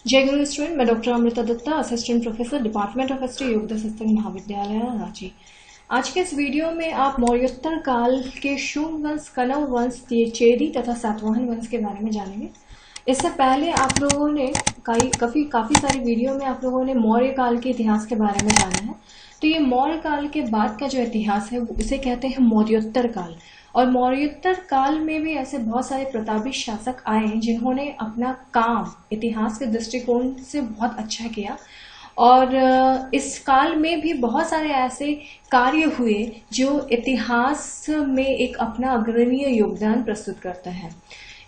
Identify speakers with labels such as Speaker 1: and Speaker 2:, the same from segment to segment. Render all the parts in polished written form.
Speaker 1: जय गुरु स्टूडेंट, मैं doctor Amrita Dutta, assistant professor, department of history, Yogoda Satsang Mahavidyalaya, Ranchi. आज के इस वीडियो में आप मौर्योत्तर काल के शुंग वंश, कण्व वंश, चेदी तथा सातवाहन वंश के बारे में जानेंगे। इससे पहले आप लोगों ने काफी सारी वीडियो में आप लोगों ने मौर्य काल के इतिहास के बारे में जाना है। तो ये मौर्य काल के बाद का जो इतिहास है उसे कहते हैं मौर्योत्तर काल। और मौर्योत्तर काल में भी ऐसे बहुत सारे प्रतापी शासक आए हैं जिन्होंने अपना काम इतिहास के दृष्टिकोण से बहुत अच्छा किया। और इस काल में भी बहुत सारे ऐसे कार्य हुए जो इतिहास में एक अपना अग्रणीय योगदान प्रस्तुत करता है।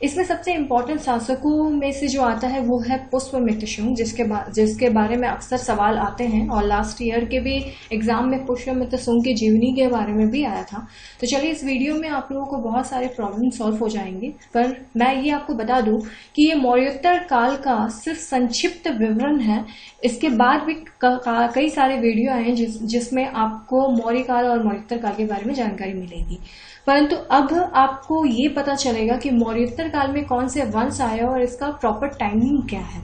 Speaker 1: इसमें सबसे इम्पोर्टेंट शासकों में से जो आता है वो है पुष्यमित्र शुंग, जिसके बारे में अक्सर सवाल आते हैं। और लास्ट ईयर के भी एग्जाम में पुष्यमित्र शुंग की जीवनी के बारे में भी आया था। तो चलिए, इस वीडियो में आप लोगों को बहुत सारे प्रॉब्लम सॉल्व हो जाएंगे। पर मैं ये आपको बता दूं कि ये मौर्योत्तर काल का सिर्फ संक्षिप्त विवरण है। इसके बाद भी कई सारे वीडियो आए हैं जिसमें आपको मौर्य काल और मौर्योत्तर काल के बारे में जानकारी मिलेगी। परंतु अब आपको ये पता चलेगा कि मौर्योत्तर काल में कौन से वंश आए और इसका प्रॉपर टाइमिंग क्या है।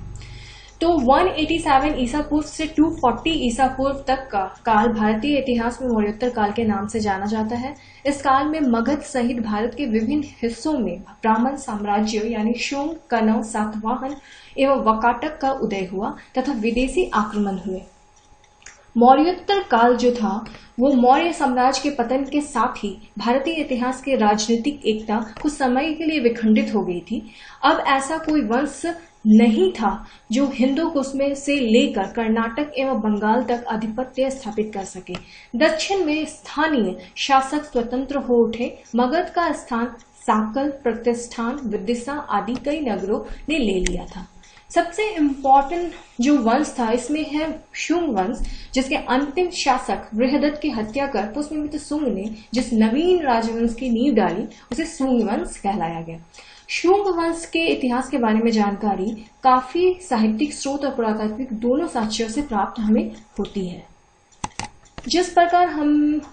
Speaker 1: तो 187 ईसा पूर्व से 240 ईसा पूर्व तक का काल भारतीय इतिहास में मौर्योत्तर काल के नाम से जाना जाता है। इस काल में मगध सहित भारत के विभिन्न हिस्सों में ब्राह्मण साम्राज्य यानी शुंग, कण्व, सातवाहन एवं वाकाटक का उदय हुआ तथा विदेशी आक्रमण हुए। मौर्योत्तर काल जो था वो मौर्य साम्राज्य के पतन के साथ ही भारतीय इतिहास की राजनीतिक एकता कुछ समय के लिए विखंडित हो गई थी। अब ऐसा कोई वंश नहीं था जो हिंदू कुश में से लेकर कर्नाटक एवं बंगाल तक आधिपत्य स्थापित कर सके। दक्षिण में स्थानीय शासक स्वतंत्र हो उठे। मगध का स्थान साकल, प्रतिष्ठान, विदिशा आदि कई नगरों ने ले लिया था। सबसे इम्पोर्टेंट जो वंश था इसमें है शुंग वंश, जिसके अंतिम शासक बृहदत्त की हत्या कर पुष्यमित्र शुंग ने जिस नवीन राजवंश की नींव डाली उसे शुंग वंश कहलाया गया। शुंग वंश के इतिहास के बारे में जानकारी काफी साहित्यिक स्रोत और पुरातात्विक दोनों साक्ष्यों से प्राप्त हमें होती है। जिस प्रकार हम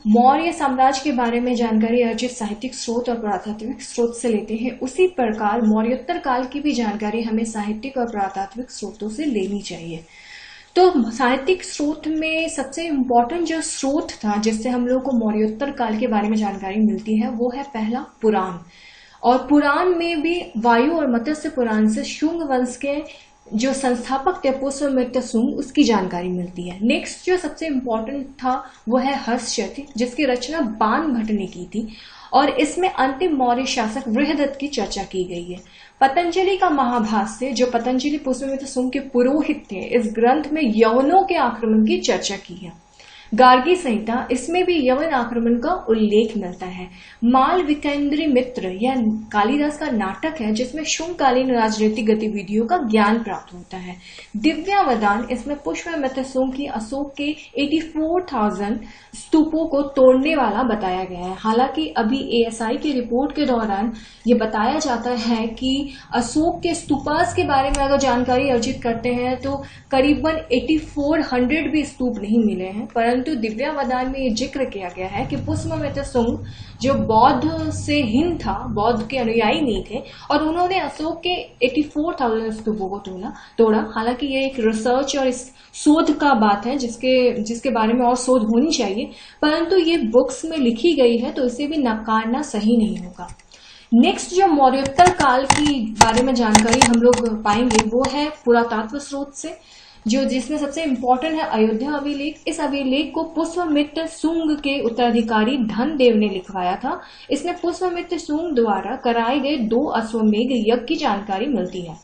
Speaker 1: मौर्य साम्राज्य के बारे में जानकारी अर्जित साहित्यिक स्रोत और पुरातात्विक स्रोत से लेते हैं, उसी प्रकार मौर्योत्तर काल की भी जानकारी हमें साहित्यिक और पुरातात्विक स्रोतों से लेनी चाहिए। तो साहित्यिक स्रोत में सबसे इम्पोर्टेंट जो स्रोत था जिससे हम लोग को मौर्योत्तर काल के बारे में जानकारी मिलती है वो है पहला पुराण। और पुराण में भी वायु और मत्स्य पुराण से शुंग वंश के जो संस्थापक थे पुष्यमित्र शुंग, उसकी जानकारी मिलती है। नेक्स्ट जो सबसे इम्पोर्टेंट था वो है हर्षचर्य, जिसकी रचना बाण भट्ट ने की थी और इसमें अंतिम मौर्य शासक बृहदत्त की चर्चा की गई है। पतंजलि का महाभाष्य, जो पतंजलि पुष्यमित्र शुंग के पुरोहित थे, इस ग्रंथ में यवनों के आक्रमण की चर्चा की है। गार्गी संहिता, इसमें भी यवन आक्रमण का उल्लेख मिलता है। मालविकेंद्री मित्र यह कालिदास का नाटक है जिसमें शुंगकालीन राजनीतिक गतिविधियों का ज्ञान प्राप्त होता है। दिव्यावदान, इसमें पुष्यमित्र शुंग की अशोक के 84,000 स्तूपों को तोड़ने वाला बताया गया है। हालांकि अभी ASI की रिपोर्ट के दौरान ये बताया जाता है कि अशोक के स्तूपास के बारे में अगर जानकारी अर्जित करते हैं तो करीबन 8400 भी स्तूप नहीं मिले हैं। परंतु दिव्यावदान में ये जिक्र किया गया है कि पुष्यमित्र शुंग जो बौद्ध से हीन था, बौद्ध के अनुयायी नहीं थे, और उन्होंने अशोक के 84,000 स्तूपों को तोड़ा। हालांकि ये एक रिसर्च और इस शोध का बात है जिसके बारे में और शोध होनी चाहिए, परंतु ये बुक्स में लिखी गई है तो इसे भी नकारना सही नहीं होगा। नेक्स्ट जो मौर्योत्तर काल की बारे में जानकारी हम लोग पाएंगे वो है पुरातत्व स्रोत से, जिसमें सबसे इम्पोर्टेंट है अयोध्या अभिलेख। इस अभिलेख को पुष्यमित्र शुंग के उत्तराधिकारी धनदेव ने लिखवाया था। इसमें पुष्यमित्र शुंग द्वारा कराए गए 2 अश्वमेध यज्ञ की जानकारी मिलती है।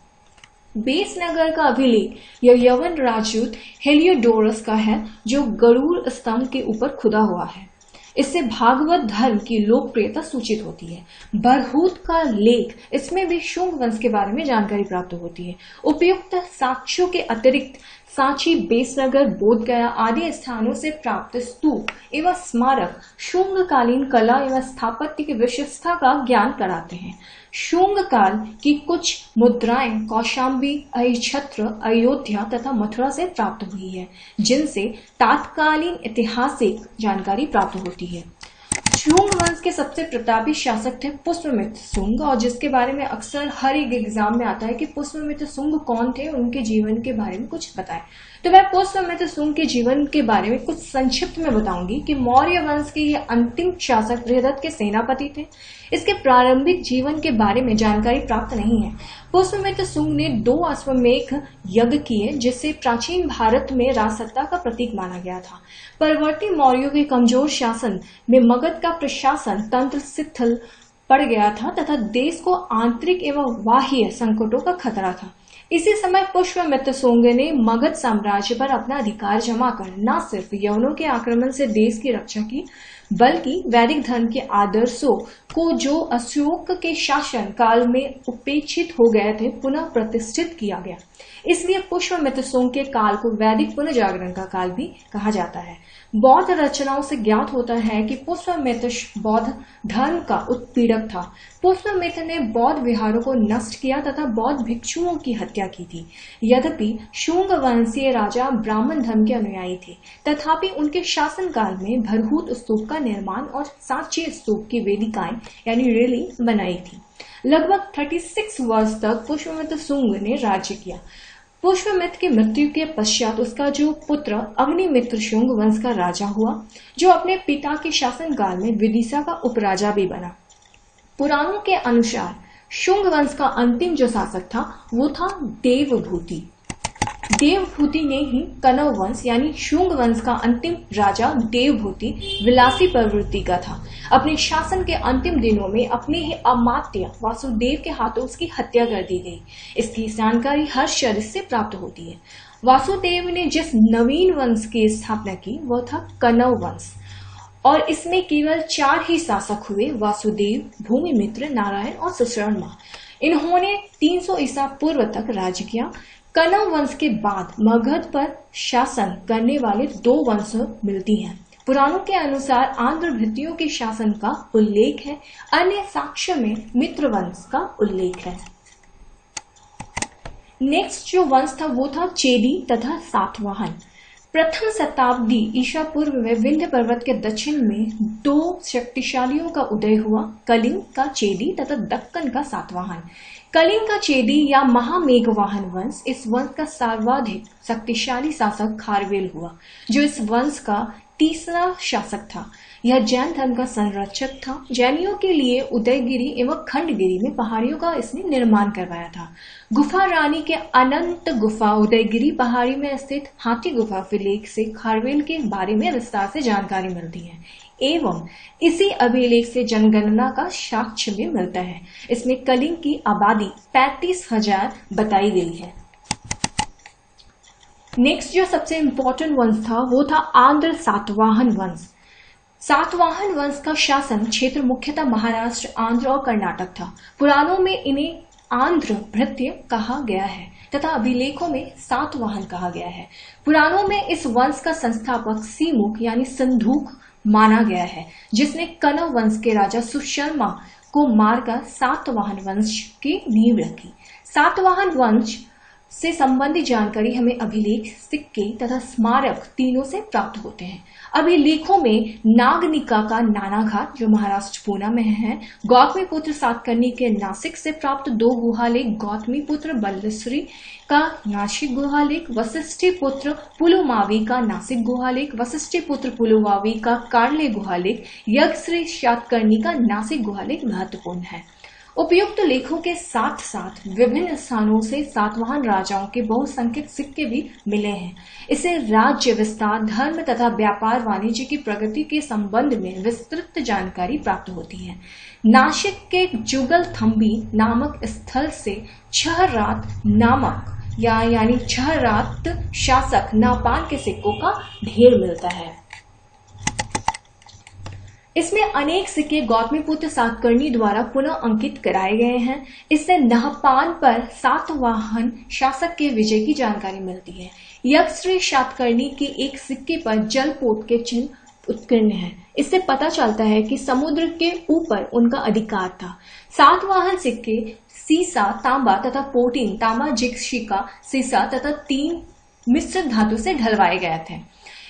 Speaker 1: बेसनगर का अभिलेख यह यवन राजदूत हेलियोडोरस का है जो गरुड़ स्तंभ के ऊपर खुदा हुआ है। इससे भागवत धर्म की लोकप्रियता सूचित होती है। बरहूत का लेख, इसमें भी शुंग वंश के बारे में जानकारी प्राप्त होती है। उपयुक्त साक्ष्यों के अतिरिक्त सांची, बेसनगर, बोधगया आदि स्थानों से प्राप्त स्तूप एवं स्मारक शुंगकालीन कला एवं स्थापत्य की विशेषता का ज्ञान कराते हैं। शुंग काल की कुछ मुद्राएं कौशाम्बी, अहिछत्र, अयोध्या तथा मथुरा से प्राप्त हुई है, जिनसे तात्कालीन ऐतिहासिक जानकारी प्राप्त होती है। शुंग वंश के सबसे प्रतापी शासक थे पुष्यमित्र शुंग, और जिसके बारे में अक्सर हर एक एग्जाम में आता है कि पुष्यमित्र शुंग कौन थे, उनके जीवन के बारे में कुछ बताएं। तो मैं पुष्यमित्र शुंग के जीवन के बारे में कुछ संक्षिप्त में बताऊंगी कि मौर्य वंश के ये अंतिम शासक बृहदत्त के सेनापति थे। इसके प्रारंभिक जीवन के बारे में जानकारी प्राप्त नहीं है। पुष्यमित्र शुंग ने 2 अश्वमेध यज्ञ किए, जिससे प्राचीन भारत में राजसत्ता का प्रतीक माना गया था। परवर्ती मौर्यों के कमजोर शासन में मगध का प्रशासन तंत्र शिथिल पड़ गया था तथा देश को आंतरिक एवं बाह्य संकटों का खतरा था। इसी समय पुष्यमित्र शुंग ने मगध साम्राज्य पर अपना अधिकार जमा कर न सिर्फ यवनों के आक्रमण से देश की रक्षा की, बल्कि वैदिक धर्म के आदर्शों को जो अशोक के शासन काल में उपेक्षित हो गए थे पुनः प्रतिष्ठित किया गया। इसलिए पुष्यमित्र शुंग के काल को वैदिक पुनर्जागरण का काल भी कहा जाता है। बौद्ध रचनाओं से ज्ञात होता है कि पुष्यमित्र बौद्ध धर्म का उत्पीड़क था। पुष्यमित्र ने बौद्ध विहारों को नष्ट किया तथा बौद्ध भिक्षुओं की हत्या की थी। यद्यपि शुंग वंशीय राजा ब्राह्मण धर्म के अनुयायी थे, तथापि उनके शासनकाल में भरहूत स्तूप का निर्माण और सांची स्तूप की वेदिकाएं यानी रेलिंग बनाई थी। लगभग 36 वर्ष तक पुष्यमित्र शुंग ने राज्य किया। पुष्यमित्र की मृत्यु के पश्चात उसका जो पुत्र अग्निमित्र शुंग वंश का राजा हुआ, जो अपने पिता के शासनकाल में विदिशा का उपराजा भी बना। पुराणों के अनुसार शुंग वंश का अंतिम जो शासक था वो था देवभूति। देवभूति ने ही कनव वंश यानी शुंग वंश का अंतिम राजा देवभूति विलासी प्रवृत्ति का था। अपने शासन के अंतिम दिनों में अपने ही अमात्य वासुदेव के हाथों उसकी हत्या कर दी गई। इसकी जानकारी हर्षचर्य से प्राप्त होती है। वासुदेव ने जिस नवीन वंश की स्थापना की वह था कनव वंश, और इसमें केवल 4 ही शासक हुए, वासुदेव, भूमिमित्र, नारायण और सुशर्मा। इन्होंने 300 ईसा पूर्व तक राज्य किया। कनव वंश के बाद मगध पर शासन करने वाले 2 वंश मिलती हैं। पुराणों के अनुसार आंध्र भृत्यों के शासन का उल्लेख है, अन्य साक्ष्य में मित्र वंश का उल्लेख है। नेक्स्ट जो वंश था वो था चेदी तथा सातवाहन। प्रथम शताब्दी ईसा पूर्व में विंध्य पर्वत के दक्षिण में 2 शक्तिशालियों का उदय हुआ, कलिंग का चेदी तथा दक्कन का सातवाहन। कलिंग का चेदी या महामेघवाहन वंश, इस वंश का सर्वाधिक शक्तिशाली शासक खारवेल हुआ, जो इस वंश का तीसरा शासक था। यह जैन धर्म का संरक्षक था। जैनियों के लिए उदयगिरी एवं खंडगिरी में पहाड़ियों का इसने निर्माण करवाया था। गुफा रानी के अनंत गुफा उदयगिरी पहाड़ी में स्थित हाथी गुफा अभिलेख से खारवेल के बारे में विस्तार से जानकारी मिलती है, एवं इसी अभिलेख से जनगणना का साक्ष्य भी मिलता है। इसमें कलिंग की आबादी 35,000 बताई गई है। नेक्स्ट जो सबसे इंपॉर्टेंट वंश था वो था आंध्र सातवाहन वंश। सातवाहन वंश का शासन क्षेत्र मुख्यतः महाराष्ट्र, आंध्र और कर्नाटक था। पुराणों में इन्हें आंध्र भृत्य कहा गया है तथा अभिलेखों में सातवाहन कहा गया है। पुराणों में इस वंश का संस्थापक सीमुख यानी संधूक माना गया है, जिसने कनव वंश के राजा सुशर्मा को मारकर सातवाहन वंश की नींव रखी। सातवाहन वंश से संबंधित जानकारी हमें अभिलेख, सिक्के तथा स्मारक तीनों से प्राप्त होते हैं। अभिलेखों में नागनिका का नानाघाट जो महाराष्ट्र पूना में है, गौतमी पुत्र सातकर्णी के नासिक से प्राप्त 2 गुहालेख, गौतमी पुत्र बल्लश्री का नासिक गुहालेख, वशिष्ठी पुत्र पुलुमावी का नासिक गुहालेख, वशिष्ठी पुत्र पुलुमावी का कार्ले गुहालेख, यज्ञश्री सातकर्णी का नासिक गुहालेख महत्वपूर्ण है। उपयुक्त लेखों के साथ साथ विभिन्न स्थानों से सातवाहन राजाओं के बहुसंख्यक सिक्के भी मिले हैं। इसे राज्य विस्तार, धर्म तथा व्यापार वाणिज्य की प्रगति के संबंध में विस्तृत जानकारी प्राप्त होती है। नासिक के जुगलथंबी नामक स्थल से छहरात नामक यानी छहरात शासक नापान के सिक्कों का ढेर मिलता है। इसमें अनेक सिक्के गौतमीपुत्र सातकर्णी द्वारा पुनः अंकित कराए गए हैं। इससे नहपान पर सातवाहन शासक के विजय की जानकारी मिलती है। यज्ञश्री सातकर्णी के एक सिक्के पर जलपोत के चिन्ह उत्कीर्ण है। इससे पता चलता है कि समुद्र के ऊपर उनका अधिकार था। सातवाहन सिक्के सीसा, तांबा तथा पोटीन, तांबा जिक्शिका, सीसा तथा 3 मिश्र धातु से ढलवाए गए थे।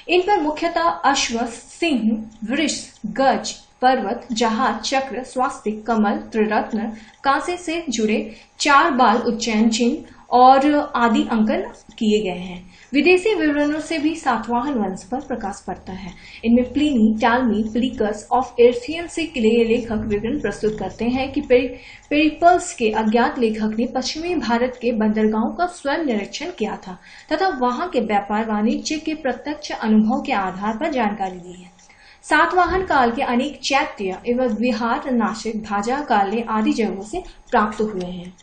Speaker 1: इन पर मुख्यतः अश्व, सिंह, वृष, गज, पर्वत, जहाज, चक्र, स्वास्तिक, कमल, त्रिरत्न, कांसे से जुड़े 4 बाल उज्जैन चिन्ह और आदि अंकन किए गए हैं। विदेशी विवरणों से भी सातवाहन वंश पर प्रकाश पड़ता है। इनमें प्लिनी, टालमी, प्लीकस ऑफ एर्थियन से लेखक विवरण प्रस्तुत करते हैं कि पेरिप्लस के अज्ञात लेखक ने पश्चिमी भारत के बंदरगाहों का स्वयं निरीक्षण किया था तथा वहां के व्यापार वाणिज्य के प्रत्यक्ष अनुभव के आधार पर जानकारी दी है। सातवाहन काल के अनेक चैत्य एवं विहार, नासिक, भाजा काले आदि जगहों से प्राप्त हुए हैं।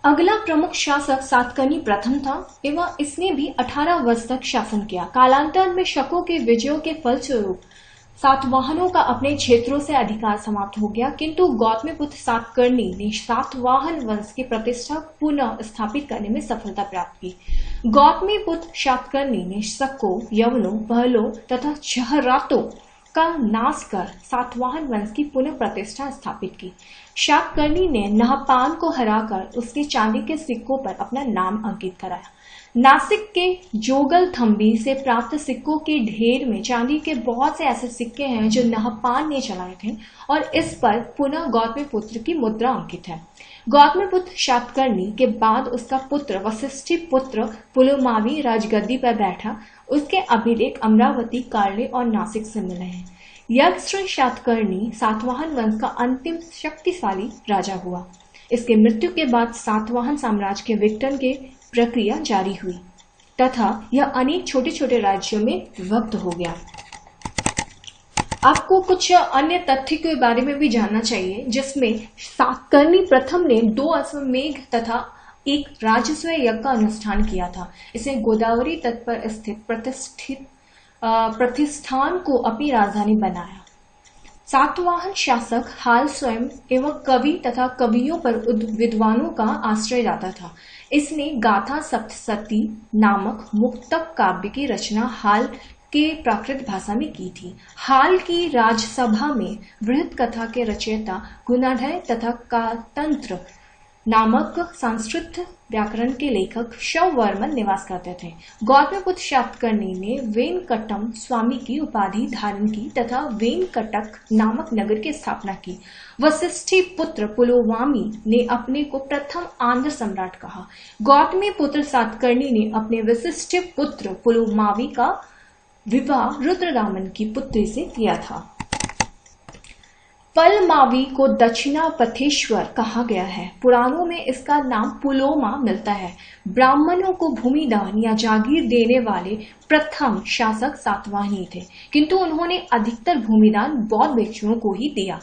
Speaker 1: अगला प्रमुख शासक सातकर्णी प्रथम था एवं इसने भी 18 वर्ष तक शासन किया। कालांतर में शकों के विजयों के फलस्वरूप सातवाहनों का अपने क्षेत्रों से अधिकार समाप्त हो गया, किंतु गौतमीपुत्र सातकर्णी ने सातवाहन वंश की प्रतिष्ठा पुनः स्थापित करने में सफलता प्राप्त की। गौतमीपुत्र सातकर्णी ने शकों, यवनों, पहलों तथा चहरातों का नाश कर सातवाहन वंश की पुनः प्रतिष्ठा स्थापित की। सातकर्णी ने नहपान को हराकर उसके चांदी के सिक्कों पर अपना नाम अंकित कराया। नासिक के जोगल थंबी से प्राप्त सिक्कों के ढेर में चांदी के बहुत से ऐसे सिक्के हैं जो नहपान ने चलाए थे और इस पर पुनः गौतमीपुत्र की मुद्रा अंकित है। गौतमीपुत्र सातकर्णी के बाद उसका पुत्र वशिष्ठी पुत्र पुलमावी राजगद्दी पर बैठा। उसके अभिलेख अमरावती, कार्ले और नासिक से मिले हैं। यक्षश्री सातकर्णी सातवाहन वंश का अंतिम शक्तिशाली राजा हुआ। इसके मृत्यु के बाद सातवाहन साम्राज्य के विघटन की प्रक्रिया जारी हुई तथा यह अनेक छोटे छोटे राज्यों में विभक्त हो गया। आपको कुछ अन्य तथ्य के बारे में भी जानना चाहिए, जिसमें सातकर्णी प्रथम ने 2 अश्वमेघ तथा एक राजस्व यज्ञ का अनुष्ठान किया था। इसने गोदावरी तट पर स्थित प्रतिष्ठान को अपनी राजधानी बनाया। सातवाहन शासक हाल स्वयं एवं कवि तथा कवियों पर विद्वानों का आश्रय जाता था। इसने गाथा सप्तशती नामक मुक्तक काव्य की रचना हाल के प्राकृत भाषा में की थी। हाल की राजसभा में बृहत कथा के रचयिता गुणाढ्य तथा कातंत्र नामक संस्कृत व्याकरण के लेखक शववर्मन निवास करते थे। गौतमीपुत्र सातकर्णी ने वेंकटम स्वामी की उपाधि धारण की तथा वेंकटक नामक नगर की स्थापना की। वशिष्ठी पुत्र पुलमावी ने अपने को प्रथम आंध्र सम्राट कहा। गौतमीपुत्र सातकर्णी ने अपने वशिष्ठ पुत्र पुलमावी का विवाह रुद्रदामन की पुत्री से किया था। पुलमावी को दक्षिणापथेश्वर कहा गया है। पुराणों में इसका नाम पुलोमा मिलता है। ब्राह्मणों को भूमिदान या जागीर देने वाले प्रथम शासक सातवाहनी थे, किंतु उन्होंने अधिकतर भूमिदान बौद्ध भिक्षुओं को ही दिया।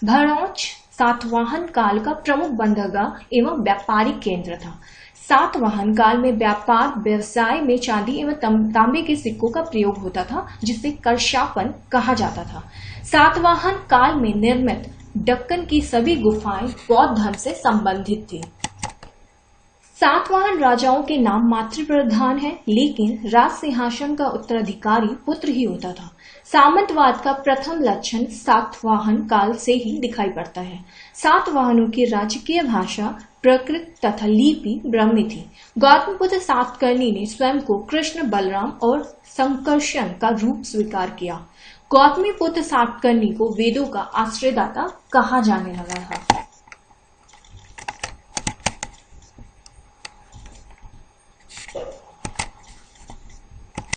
Speaker 1: भरौच सातवाहन काल का प्रमुख बंदरगाह एवं व्यापारिक केंद्र था। सातवाहन काल में व्यापार व्यवसाय में चांदी एवं तांबे के सिक्कों का प्रयोग होता था, जिसे करशापन कहा जाता था। सातवाहन काल में निर्मित दक्कन की सभी गुफाएं बौद्ध धर्म से संबंधित थी। सातवाहन राजाओं के नाम मातृप्रधान है, लेकिन राज सिंहासन का उत्तराधिकारी पुत्र ही होता था। सामंतवाद का प्रथम लक्षण सातवाहन काल से ही दिखाई पड़ता है। सातवाहनों की राजकीय भाषा प्राकृत तथा लिपि ब्राह्मी थी। गौतमीपुत्र सातकर्णी ने स्वयं को कृष्ण, बलराम और संकर्षण का रूप स्वीकार किया। गौतमीपुत्र सातकर्णी को वेदों का आश्रयदाता कहा जाने लगा था।